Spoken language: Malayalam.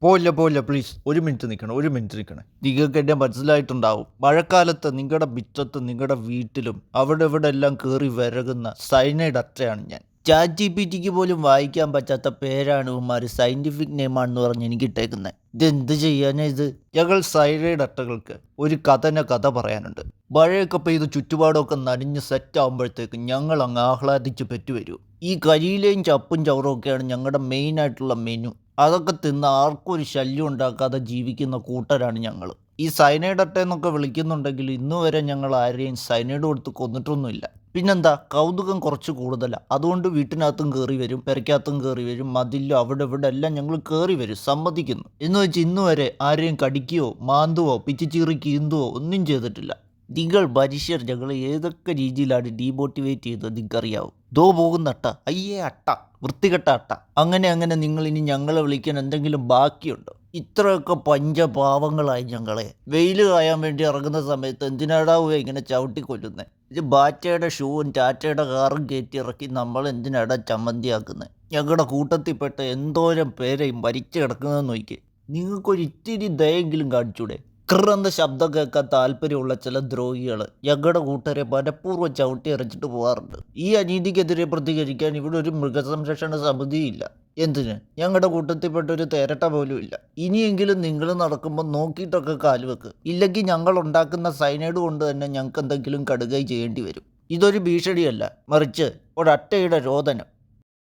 പോയില്ല പോയില്ല പ്ലീസ് ഒരു മിനിറ്റ് നിൽക്കണം. നിങ്ങൾക്ക് എന്നെ മനസ്സിലായിട്ടുണ്ടാവും. മഴക്കാലത്ത് നിങ്ങളുടെ മിറ്റത്തും നിങ്ങളുടെ വീട്ടിലും അവിടെ ഇവിടെ എല്ലാം കയറി വിരകുന്ന സൈനൈഡ് അത്രയാണ് ഞാൻ. ChatGPTക്ക് പോലും വായിക്കാൻ പറ്റാത്ത പേരാണ് ഇവന്മാർ സയന്റിഫിക് നെയിമാണെന്ന് പറഞ്ഞ് എനിക്ക് ഇട്ടേക്കുന്നത്. ഇതെന്ത് ചെയ്യാനാ ഇത്? ഞങ്ങൾ സൈനൈഡ് അട്ടകൾക്ക് ഒരു കഥ പറയാനുണ്ട്. മഴയൊക്കെ പെയ്ത് ചുറ്റുപാടൊക്കെ നനഞ്ഞ് സെറ്റ് ആകുമ്പോഴത്തേക്ക് ഞങ്ങൾ അങ്ങ് ആഹ്ലാദിച്ച് പെറ്റുവരും. ഈ കരിയിലെയും ചപ്പും ചവറും ഒക്കെയാണ് ഞങ്ങളുടെ മെയിൻ ആയിട്ടുള്ള മെനു. അതൊക്കെ തിന്ന് ആർക്കും ഒരു ശല്യം ഉണ്ടാക്കാതെ ജീവിക്കുന്ന കൂട്ടരാണ് ഞങ്ങൾ. ഈ സൈനൈഡ് അട്ട എന്നൊക്കെ വിളിക്കുന്നുണ്ടെങ്കിൽ ഇന്ന് വരെ ഞങ്ങൾ ആരെയും സൈനൈഡ് കൊടുത്ത് കൊന്നിട്ടൊന്നുമില്ല. പിന്നെന്താ, കൗതുകം കുറച്ച് കൂടുതലാണ്. അതുകൊണ്ട് വീട്ടിനകത്തും കയറി വരും, പെരയ്ക്കകത്തും കയറി വരും, മതിലും അവിടെ ഇവിടെ എല്ലാം ഞങ്ങൾ കയറി വരും, സമ്മതിക്കുന്നു. എന്ന് വെച്ച് ഇന്ന് വരെ ആരെയും കടിക്കുകയോ മാന്തുവോ പിച്ചിച്ചീറി കീന്തുവോ ഒന്നും ചെയ്തിട്ടില്ല. നിങ്ങൾ മനുഷ്യർ ഞങ്ങൾ ഏതൊക്കെ രീതിയിലാണ് ഡീമോട്ടിവേറ്റ് ചെയ്തത് നിങ്ങൾക്കറിയാവും. ദോ പോകുന്ന അട്ട, അയ്യേ അട്ട, വൃത്തികെട്ട അട്ട, അങ്ങനെ നിങ്ങൾ ഇനി ഞങ്ങളെ വിളിക്കാൻ എന്തെങ്കിലും ബാക്കിയുണ്ടോ? ഇത്രയൊക്കെ പഞ്ചപാവങ്ങളായി ഞങ്ങളെ. വെയിൽ കായാൻ വേണ്ടി ഇറങ്ങുന്ന സമയത്ത് എന്തിനാടാവുക ഇങ്ങനെ ചവിട്ടിക്കൊല്ലുന്നത്? ഇത് ബാറ്റയുടെ ഷൂവും ടാറ്റയുടെ കാറും കയറ്റി ഇറക്കി നമ്മൾ എന്തിനാടാ ചമ്മന്തിയാക്കുന്നത്? ഞങ്ങളുടെ കൂട്ടത്തിൽപ്പെട്ട എന്തോരം പേരെയും മരിച്ചു കിടക്കുന്നതെന്ന് നോക്കി. നിങ്ങൾക്കൊരു ഇത്തിരി ദയെങ്കിലും കാണിച്ചൂടെ? എന്ന ശബ്ദം കേൾക്കാൻ താല്പര്യമുള്ള ചില ദ്രോഹികൾ ഞങ്ങളുടെ കൂട്ടരെ മനഃപൂർവ്വം ചവിട്ടി ഇറച്ചിട്ട് പോകാറുണ്ട്. ഈ അനീതിക്കെതിരെ പ്രതികരിക്കാൻ ഇവിടെ ഒരു മൃഗസംരക്ഷണ സമിതിയില്ല. എന്തിന്? ഞങ്ങളുടെ കൂട്ടത്തിൽപ്പെട്ട ഒരു തേരട്ട പോലും ഇല്ല. ഇനിയെങ്കിലും നിങ്ങൾ നടക്കുമ്പോൾ നോക്കിയിട്ടൊക്കെ കാലുവെക്ക്. ഇല്ലെങ്കിൽ ഞങ്ങൾ ഉണ്ടാക്കുന്ന സൈനൈഡ് കൊണ്ട് തന്നെ ഞങ്ങൾക്ക് എന്തെങ്കിലും കടുകൈ ചെയ്യേണ്ടി വരും. ഇതൊരു ഭീഷണിയല്ല, മറിച്ച് ഒരട്ടയുടെ രോദനം.